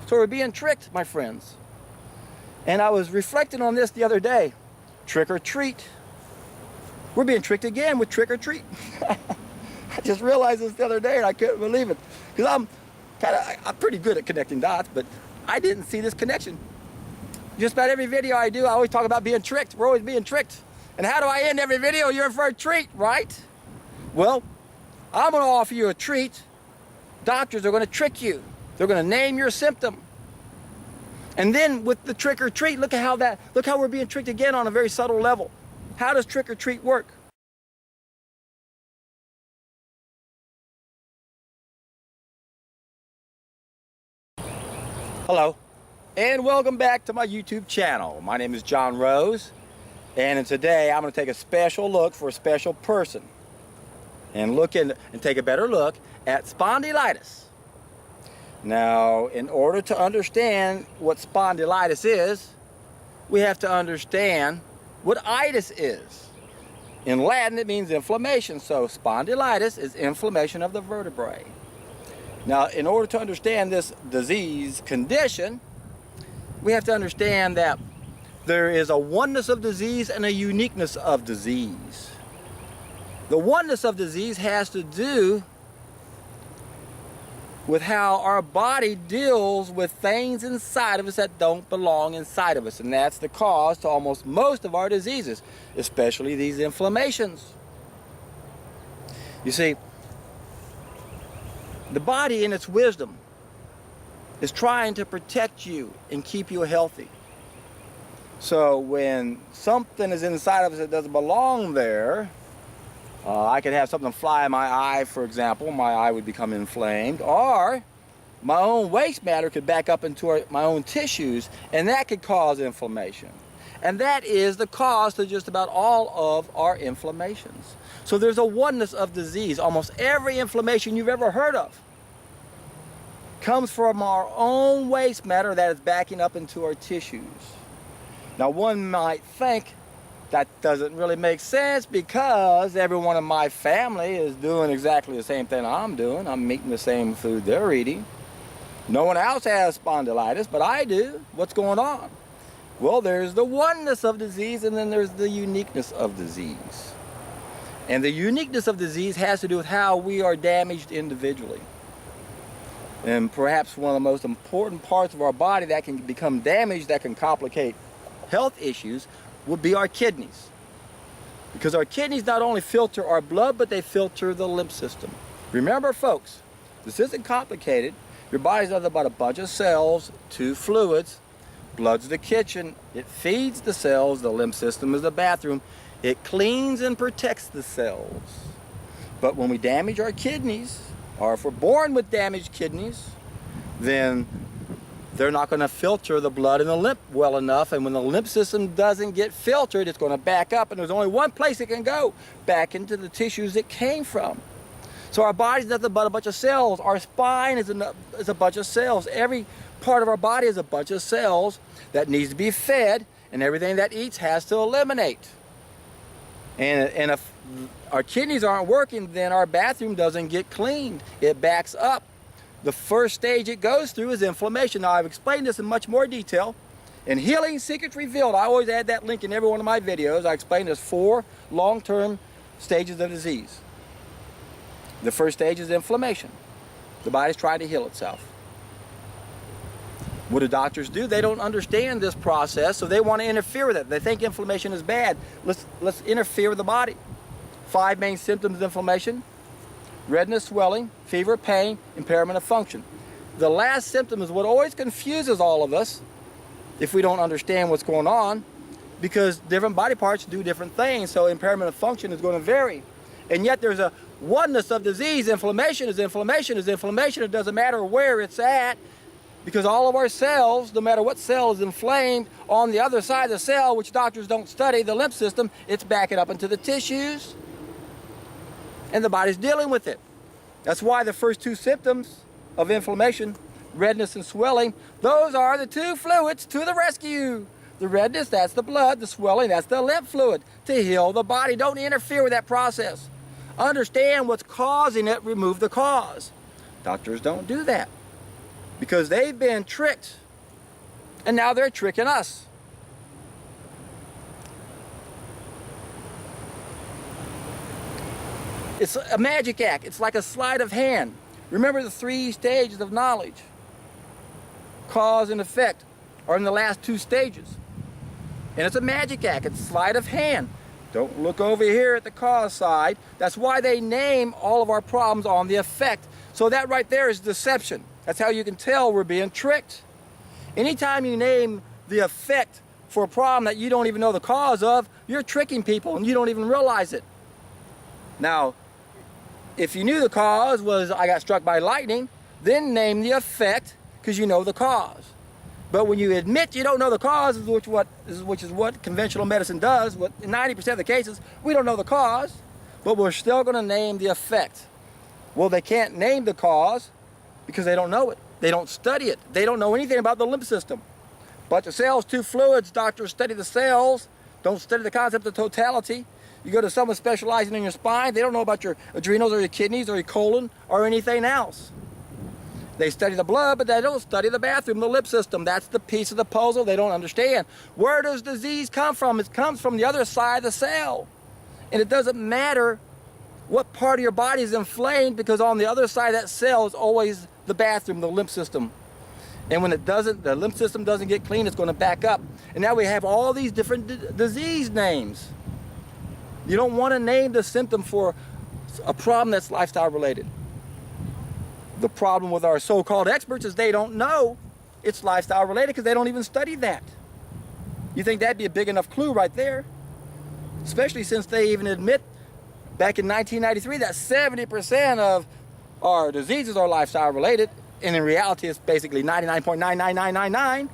So we're being tricked, my friends. And I was reflecting on this the other day. Trick or treat. We're being tricked again with trick or treat. I just realized this the other day and I couldn't believe it. Because I'm pretty good at connecting dots, but I didn't see this connection. Just about every video I do, I always talk about being tricked. We're always being tricked. And how do I end every video? You're in for a treat, right? Well, I'm going to offer you a treat. Doctors are going to trick you. They're going to name your symptom. And then with the trick or treat, look how we're being tricked again on a very subtle level. How does trick or treat work? Hello, and welcome back to my YouTube channel. My name is John Rose, and today I'm going to take a special look for a special person and take a better look at spondylitis. Now, in order to understand what spondylitis is, we have to understand what itis is. In Latin, it means inflammation, so spondylitis is inflammation of the vertebrae. Now, in order to understand this disease condition, we have to understand that there is a oneness of disease and a uniqueness of disease. The oneness of disease has to do with how our body deals with things inside of us that don't belong inside of us. And that's the cause to almost most of our diseases, especially these inflammations. You see, the body in its wisdom is trying to protect you and keep you healthy. So when something is inside of us that doesn't belong there, I could have something fly in my eye, for example. My eye would become inflamed, or my own waste matter could back up into my own tissues, and that could cause inflammation. And that is the cause to just about all of our inflammations. So there's a oneness of disease. Almost every inflammation you've ever heard of comes from our own waste matter that is backing up into our tissues. Now, one might think that doesn't really make sense because everyone in my family is doing exactly the same thing I'm doing. I'm eating the same food they're eating. No one else has spondylitis, but I do. What's going on? Well, there's the oneness of disease, and then there's the uniqueness of disease. And the uniqueness of disease has to do with how we are damaged individually. And perhaps one of the most important parts of our body that can become damaged, that can complicate health issues, would be our kidneys. Because our kidneys not only filter our blood, but they filter the lymph system. Remember, folks, this isn't complicated. Your body's nothing but a bunch of cells, two fluids. Blood's the kitchen. It feeds the cells. The lymph system is the bathroom. It cleans and protects the cells. But when we damage our kidneys, or if we're born with damaged kidneys, then they're not going to filter the blood in the lymph well enough, and when the lymph system doesn't get filtered, it's going to back up, and there's only one place it can go, back into the tissues it came from. So our body's nothing but a bunch of cells. Our spine is a bunch of cells. Every part of our body is a bunch of cells that needs to be fed, and everything that eats has to eliminate. And if our kidneys aren't working, then our bathroom doesn't get cleaned. It backs up. The first stage it goes through is inflammation. Now, I've explained this in much more detail. In Healing Secrets Revealed, I always add that link in every one of my videos. I explain there's 4 long-term stages of disease. The first stage is inflammation. The body's trying to heal itself. What do doctors do? They don't understand this process, so they want to interfere with it. They think inflammation is bad. Let's interfere with the body. 5 main symptoms of inflammation: redness, swelling, fever, pain, impairment of function. The last symptom is what always confuses all of us if we don't understand what's going on, because different body parts do different things, so impairment of function is going to vary. And yet there's a oneness of disease. Inflammation is inflammation is inflammation. It doesn't matter where it's at, because all of our cells, no matter what cell is inflamed, on the other side of the cell, which doctors don't study, the lymph system, it's backing up into the tissues, and the body's dealing with it. That's why the first 2 symptoms of inflammation, redness and swelling, those are the 2 fluids to the rescue. The redness, that's the blood. The swelling, that's the lymph fluid to heal the body. Don't interfere with that process. Understand what's causing it, remove the cause. Doctors don't do that. because they've been tricked, and now they're tricking us. It's a magic act. It's like a sleight of hand. Remember the 3 stages of knowledge. Cause and effect are in the last 2 stages. And it's a magic act. It's sleight of hand. Don't look over here at the cause side. That's why they name all of our problems on the effect. So that right there is deception. That's how you can tell we're being tricked. Anytime you name the effect for a problem that you don't even know the cause of, you're tricking people and you don't even realize it. Now, if you knew the cause was I got struck by lightning, then name the effect because you know the cause. But when you admit you don't know the cause, which is what conventional medicine does, in 90% of the cases, we don't know the cause, but we're still going to name the effect. Well, they can't name the cause because they don't know it. They don't study it. They don't know anything about the lymph system. But the cells, 2 fluids, doctors study the cells, don't study the concept of totality. You go to someone specializing in your spine, they don't know about your adrenals or your kidneys or your colon or anything else. They study the blood, but they don't study the bathroom, the lymph system. That's the piece of the puzzle they don't understand. Where does disease come from? It comes from the other side of the cell. And it doesn't matter what part of your body is inflamed, because on the other side of that cell is always the bathroom, the lymph system. And when it doesn't, the lymph system doesn't get clean, it's going to back up. And now we have all these different disease names. You don't want to name the symptom for a problem that's lifestyle related. The problem with our so-called experts is they don't know it's lifestyle related because they don't even study that. You think that'd be a big enough clue right there? Especially since they even admit back in 1993 that 70% of our diseases are lifestyle related, and in reality it's basically 99.99999,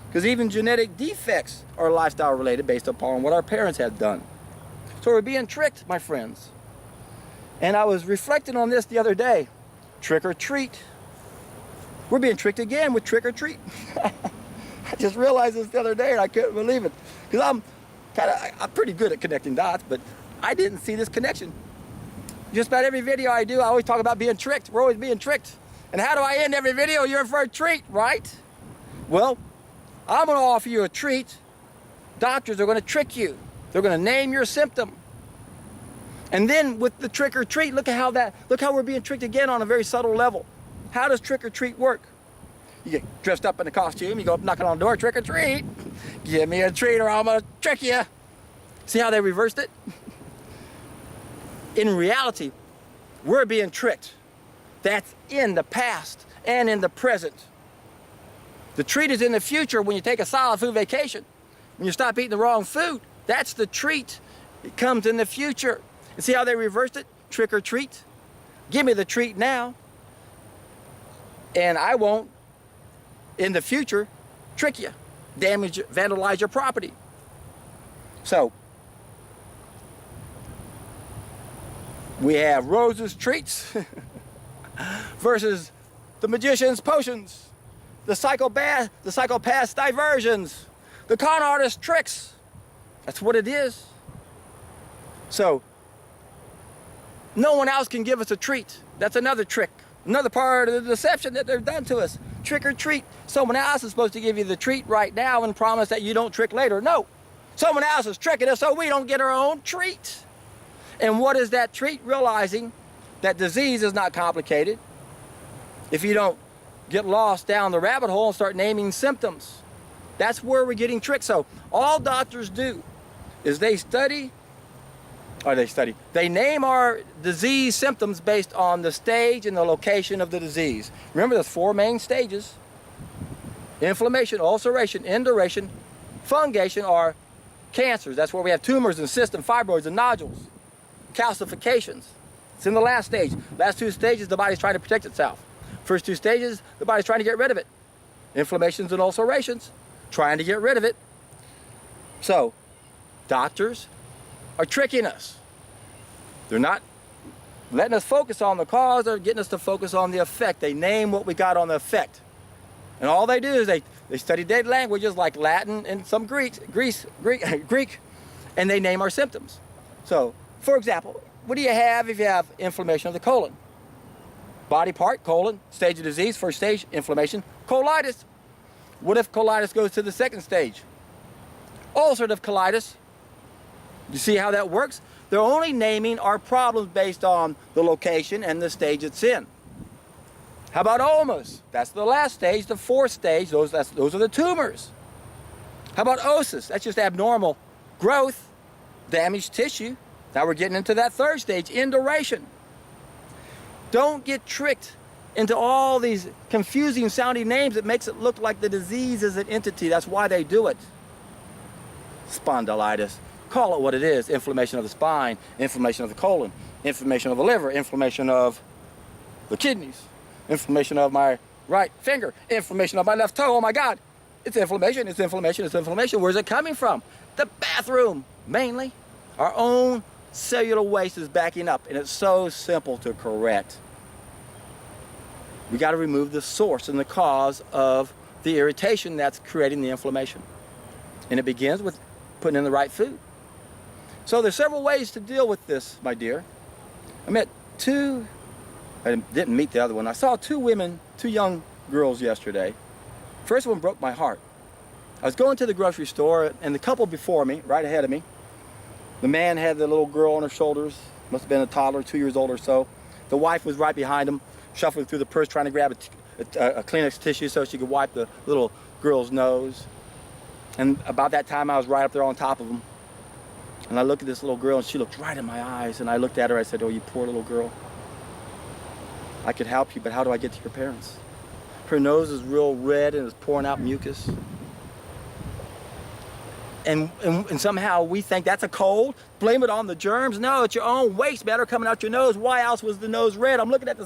because even genetic defects are lifestyle related based upon what our parents had done. So we're being tricked, my friends. And I was reflecting on this the other day. Trick or treat. We're being tricked again with trick or treat. I just realized this the other day and I couldn't believe it. Because I'm pretty good at connecting dots, but I didn't see this connection. Just about every video I do, I always talk about being tricked. We're always being tricked. And how do I end every video? You're for a treat, right? Well, I'm going to offer you a treat. Doctors are going to trick you. They're going to name your symptom. And then with the trick or treat, look how we're being tricked again on a very subtle level. How does trick or treat work? You get dressed up in a costume, you go up knocking on the door, trick or treat. Give me a treat or I'm gonna trick you. See how they reversed it? In reality, we're being tricked. That's in the past and in the present. The treat is in the future when you take a solid food vacation. When you stop eating the wrong food, that's the treat. It comes in the future. And see how they reversed it? Trick or treat. Give me the treat now, and I won't, in the future, trick you, damage, vandalize your property. So, we have Rose's treats versus the magician's potions, the psychopath's diversions, the con artist's tricks. That's what it is. So, no one else can give us a treat. That's another trick. Another part of the deception that they've done to us. Trick or treat. Someone else is supposed to give you the treat right now and promise that you don't trick later. No. Someone else is tricking us so we don't get our own treat. And what is that treat? Realizing that disease is not complicated. If you don't get lost down the rabbit hole and start naming symptoms. That's where we're getting tricked. So all doctors do is they name our disease symptoms based on the stage and the location of the disease. Remember, there's 4 main stages. Inflammation, ulceration, induration, fungation are cancers. That's where we have tumors and cysts and fibroids and nodules. Calcifications. It's in the last stage. Last 2 stages, the body's trying to protect itself. First 2 stages, the body's trying to get rid of it. Inflammations and ulcerations, trying to get rid of it. So, doctors are tricking us. They're not letting us focus on the cause, they're getting us to focus on the effect. They name what we got on the effect. And all they do is they study dead languages like Latin and some Greek, and they name our symptoms. So, for example, what do you have if you have inflammation of the colon? Body part, colon, stage of disease, first stage, inflammation, colitis. What if colitis goes to the second stage? Ulcerative colitis. You see how that works? They're only naming our problems based on the location and the stage it's in. How about ulmus? That's the last stage, the fourth stage. Those are the tumors. How about osis? That's just abnormal growth, damaged tissue. Now we're getting into that third stage, induration. Don't get tricked into all these confusing sounding names that makes it look like the disease is an entity. That's why they do it. Spondylitis. Call it what it is. Inflammation of the spine, inflammation of the colon, inflammation of the liver, inflammation of the kidneys, inflammation of my right finger, inflammation of my left toe. Oh my God. It's inflammation, it's inflammation, it's inflammation. Where's it coming from? The bathroom, mainly. Our own cellular waste is backing up, and it's so simple to correct. We got to remove the source and the cause of the irritation that's creating the inflammation. And it begins with putting in the right food. So there's several ways to deal with this, my dear. I didn't meet the other one. I saw two young girls yesterday. First one broke my heart. I was going to the grocery store, and the couple before me, right ahead of me, the man had the little girl on her shoulders, must have been a toddler, 2 years old or so. The wife was right behind him, shuffling through the purse, trying to grab a Kleenex tissue so she could wipe the little girl's nose. And about that time, I was right up there on top of him. And I looked at this little girl, and she looked right in my eyes. And I looked at her, I said, "Oh, you poor little girl. I could help you, but how do I get to your parents?" Her nose is real red and is pouring out mucus. And somehow we think that's a cold. Blame it on the germs. No, it's your own waste matter coming out your nose. Why else was the nose red? I'm looking at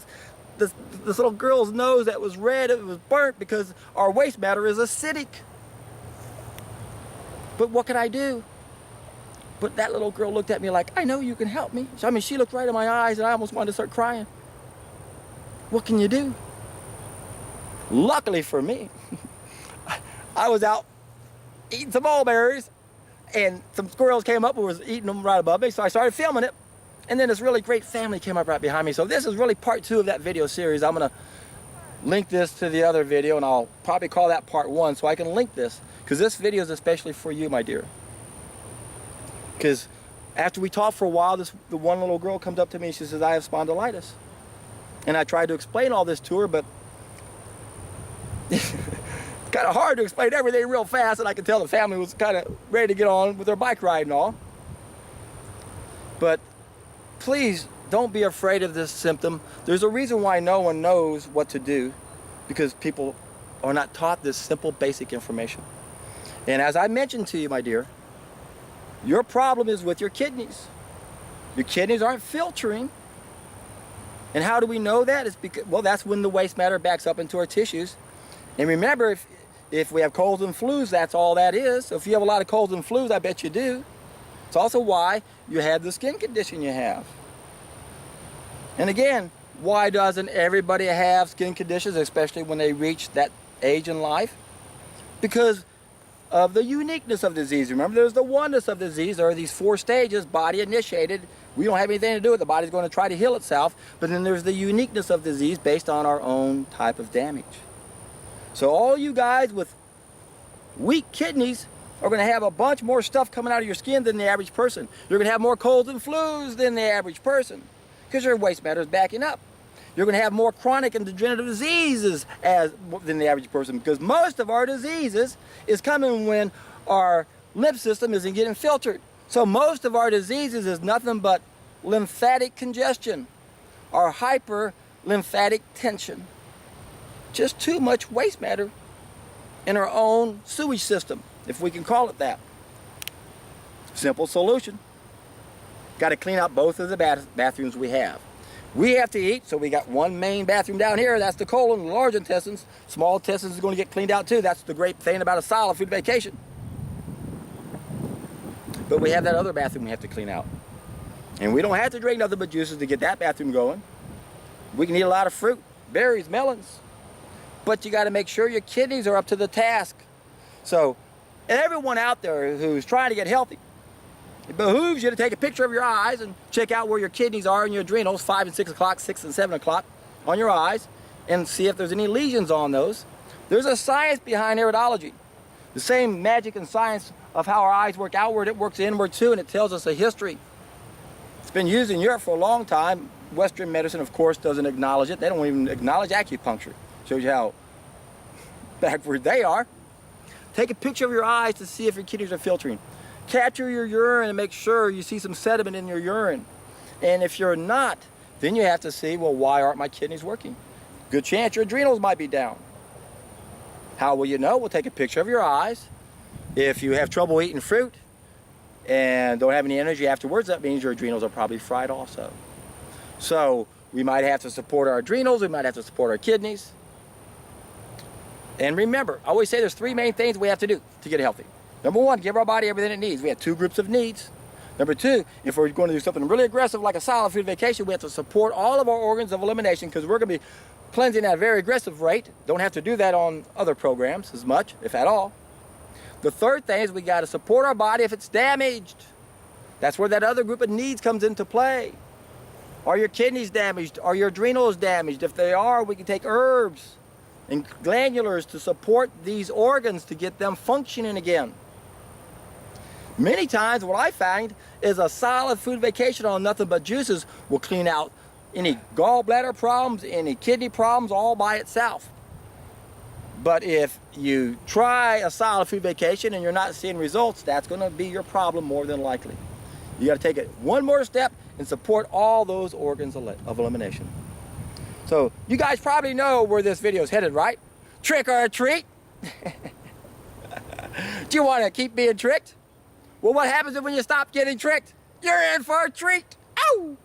this little girl's nose that was red. It was burnt because our waste matter is acidic. But what could I do? But that little girl looked at me like, "I know you can help me." So, she looked right in my eyes, and I almost wanted to start crying. What can you do? Luckily for me, I was out eating some mulberries, and some squirrels came up and was eating them right above me, so I started filming it. And then this really great family came up right behind me. So this is really part 2 of that video series. I'm going to link this to the other video, and I'll probably call that part 1 so I can link this, because this video is especially for you, my dear. Because after we talked for a while, the one little girl comes up to me and she says, "I have spondylitis." And I tried to explain all this to her, but it's kind of hard to explain everything real fast, and I could tell the family was kind of ready to get on with their bike ride and all. But please don't be afraid of this symptom. There's a reason why no one knows what to do, because people are not taught this simple, basic information. And as I mentioned to you, my dear, your problem is with your kidneys. Your kidneys aren't filtering. And how do we know that? It's because, well, that's when the waste matter backs up into our tissues. And remember, if we have colds and flus, that's all that is. So if you have a lot of colds and flus, I bet you do. It's also why you have the skin condition you have. And again, why doesn't everybody have skin conditions, especially when they reach that age in life? Because of the uniqueness of disease. Remember, there's the oneness of disease. There are these 4 stages, body initiated. We don't have anything to do with it. The body's going to try to heal itself. But then there's the uniqueness of disease based on our own type of damage. So all you guys with weak kidneys are going to have a bunch more stuff coming out of your skin than the average person. You're going to have more colds and flus than the average person, because your waste matter is backing up. You're going to have more chronic and degenerative diseases than the average person, because most of our diseases is coming when our lymph system isn't getting filtered. So most of our diseases is nothing but lymphatic congestion or hyperlymphatic tension. Just too much waste matter in our own sewage system, if we can call it that. Simple solution. Got to clean out both of the bathrooms we have. We have to eat, so we got one main bathroom down here. That's the colon, the large intestines. Small intestines is going to get cleaned out too. That's the great thing about a solid food vacation. But we have that other bathroom we have to clean out. And we don't have to drink nothing but juices to get that bathroom going. We can eat a lot of fruit, berries, melons. But you got to make sure your kidneys are up to the task. So, and everyone out there who's trying to get healthy, it behooves you to take a picture of your eyes and check out where your kidneys are and your adrenals, 5 and 6 o'clock, 6 and 7 o'clock. on your eyes and see if there's any lesions on those. There's a science behind iridology. The same magic and science of how our eyes work outward, it works inward too, and it tells us a history. It's been used in Europe for a long time. Western medicine, of course, doesn't acknowledge it. They don't even acknowledge acupuncture. Shows you how backward they are. Take a picture of your eyes to see if your kidneys are filtering. Capture your urine and make sure you see some sediment in your urine. And if you're not, then you have to see, well, why aren't my kidneys working? Good chance your adrenals might be down. How will you know? We'll take a picture of your eyes. If you have trouble eating fruit and don't have any energy afterwards, that means your adrenals are probably fried also. So we might have to support our adrenals, we might have to support our kidneys. And remember, I always say there's three main things we have to do to get healthy. Number one, give our body everything it needs. We have two groups of needs. Number two, if we're going to do something really aggressive like a solid food vacation, we have to support all of our organs of elimination, because we're going to be cleansing at a very aggressive rate. Don't have to do that on other programs as much, if at all. The third thing is we got to support our body if it's damaged. That's where that other group of needs comes into play. Are your kidneys damaged? Are your adrenals damaged? If they are, we can take herbs and glandulars to support these organs to get them functioning again. Many times what I find is a solid food vacation on nothing but juices will clean out any gallbladder problems, any kidney problems all by itself. But if you try a solid food vacation and you're not seeing results, that's going to be your problem more than likely. You got to take it one more step and support all those organs of elimination. So you guys probably know where this video is headed, right? Trick or treat? Do you want to keep being tricked? Well, what happens when you stop getting tricked? You're in for a treat. Ow!